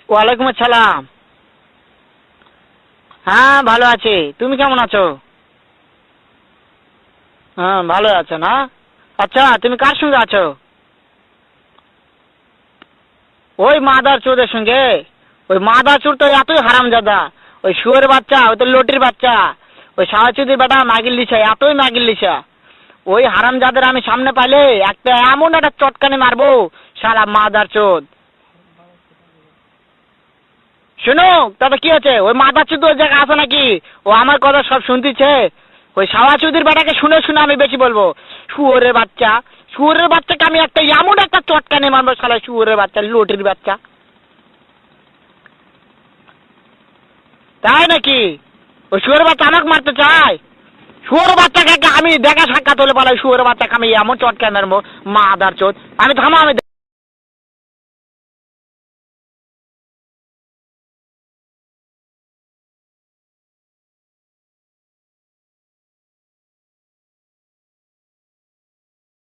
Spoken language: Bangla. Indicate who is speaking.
Speaker 1: ওয়ালাইকুম আসসালাম। হ্যাঁ ভালো আছি, তুমি কেমন আছো? হ্যাঁ ভালো আছো না? আচ্ছা তুমি কার সঙ্গে আছো? ওই মাদার চোদের সঙ্গে। ওই মাদার চোর তো এতই হারামজাদা। ওই শুয়োরের বাচ্চা, ওই তো লটির বাচ্চা। ওই সাওয়াচুদির বেটা মাগিল লিসা, এতই মাগিল লিসা। ওই হারামজাদের আমি সামনে পাইলে একটা এমন একটা চটকানি মারবো, শালা মাদার চোদ। শুনো, তবে কি আছে? ওই মাদার চোদ ওই জায়গায় আছে নাকি? ও আমার কথা সব শুনতিছে। ওই সাওয়াচুদির বেটাকে শুনে শুনে আমি বেশি বলবো। শুয়োরের বাচ্চা, শুয়োরের বাচ্চাকে আমি একটা এমন একটা চটকানি মারবো, শালা শুয়োরের বাচ্চা, লটির বাচ্চা। তাই নাকি? ওই শুয়োরের বাচ্চা আমাকে মারতে চায়? শুয়োরের বাচ্চাকে আমি দেখা সাক্ষাৎ হলে বলে শুয়োরের বাচ্চাকে আমি এমন চটকানি মারবো, মাদার চোদ। আমি থামো, আমি